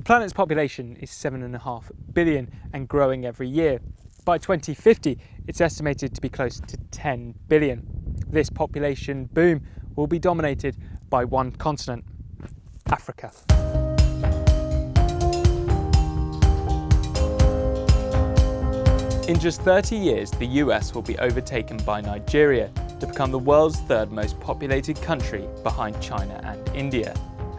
The planet's population is 7.5 billion and growing every year. By 2050, it's estimated to be close to 10 billion. This population boom will be dominated by one continent, Africa. In just 30 years, the US will be overtaken by Nigeria to become the world's third most populated country behind China and India.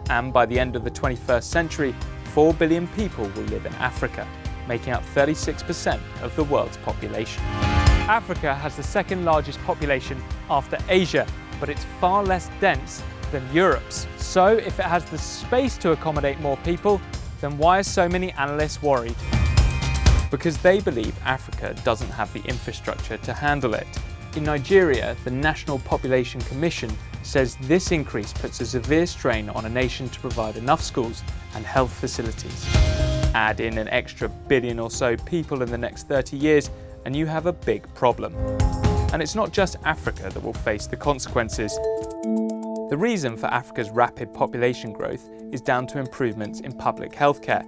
And by the end of the 21st century, 4 billion people will live in Africa, making up 36% of the world's population. Africa has the second largest population after Asia, but it's far less dense than Europe's. So if it has the space to accommodate more people, then why are so many analysts worried? Because they believe Africa doesn't have the infrastructure to handle it. In Nigeria, the National Population Commission says this increase puts a severe strain on a nation to provide enough schools and health facilities. Add in an extra billion or so people in the next 30 years and you have a big problem. And it's not just Africa that will face the consequences. The reason for Africa's rapid population growth is down to improvements in public healthcare,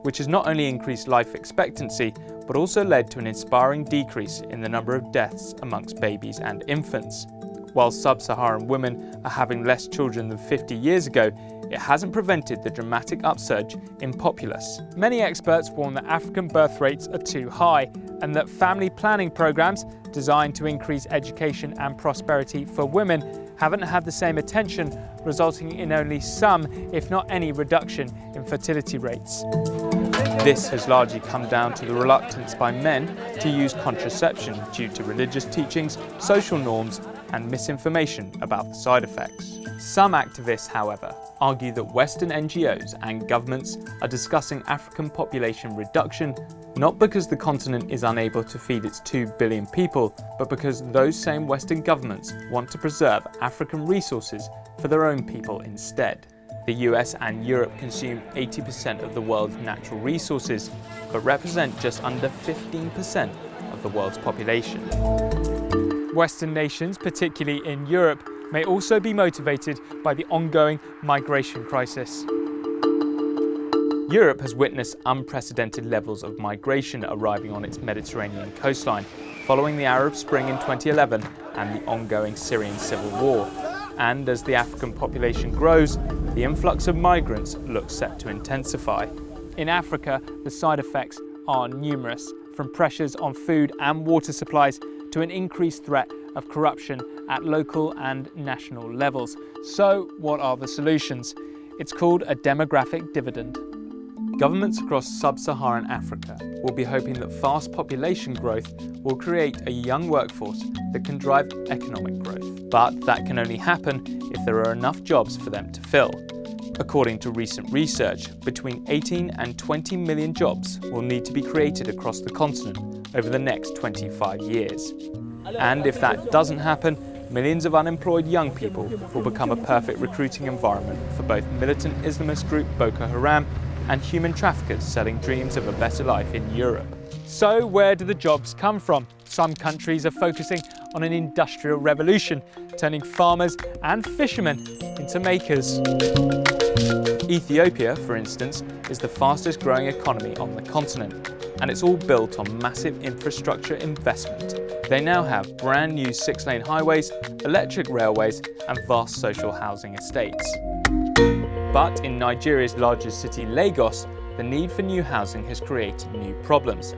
which has not only increased life expectancy, but also led to an inspiring decrease in the number of deaths amongst babies and infants. While sub-Saharan women are having less children than 50 years ago, it hasn't prevented the dramatic upsurge in populace. Many experts warn that African birth rates are too high and that family planning programs designed to increase education and prosperity for women haven't had the same attention, resulting in only some, if not any, reduction in fertility rates. This has largely come down to the reluctance by men to use contraception due to religious teachings, social norms, and misinformation about the side effects. Some activists, however, argue that Western NGOs and governments are discussing African population reduction not because the continent is unable to feed its 2 billion people, but because those same Western governments want to preserve African resources for their own people instead. The US and Europe consume 80% of the world's natural resources, but represent just under 15% of the world's population. Western nations, particularly in Europe, may also be motivated by the ongoing migration crisis. Europe has witnessed unprecedented levels of migration arriving on its Mediterranean coastline, following the Arab Spring in 2011 and the ongoing Syrian civil war. And as the African population grows, the influx of migrants looks set to intensify. In Africa, the side effects are numerous, from pressures on food and water supplies to an increased threat of corruption at local and national levels. So what are the solutions? It's called a demographic dividend. Governments across sub-Saharan Africa will be hoping that fast population growth will create a young workforce that can drive economic growth. But that can only happen if there are enough jobs for them to fill. According to recent research, between 18 and 20 million jobs will need to be created across the continent over the next 25 years. And if that doesn't happen, millions of unemployed young people will become a perfect recruiting environment for both militant Islamist group Boko Haram and human traffickers selling dreams of a better life in Europe. So where do the jobs come from? Some countries are focusing on an industrial revolution, turning farmers and fishermen into makers. Ethiopia, for instance, is the fastest growing economy on the continent, and it's all built on massive infrastructure investment. They now have brand new 6-lane highways, electric railways, and vast social housing estates. But in Nigeria's largest city, Lagos, the need for new housing has created new problems.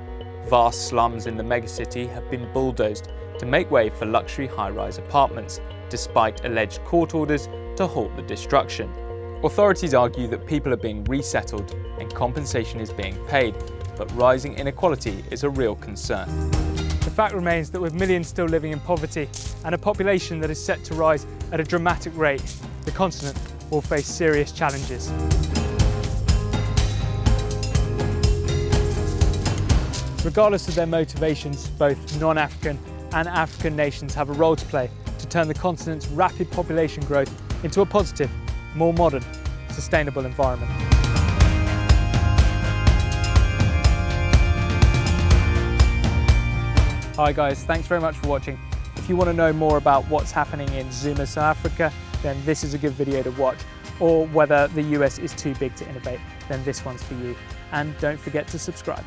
Vast slums in the megacity have been bulldozed to make way for luxury high-rise apartments, despite alleged court orders to halt the destruction. Authorities argue that people are being resettled and compensation is being paid, but rising inequality is a real concern. The fact remains that with millions still living in poverty and a population that is set to rise at a dramatic rate, the continent will face serious challenges. Regardless of their motivations, both non-African and African nations have a role to play to turn the continent's rapid population growth into a positive, more modern, sustainable environment. Hi guys, thanks very much for watching. If you want to know more about what's happening in Zuma, South Africa, then this is a good video to watch, or whether the US is too big to innovate. then this one's for you. And don't forget to subscribe.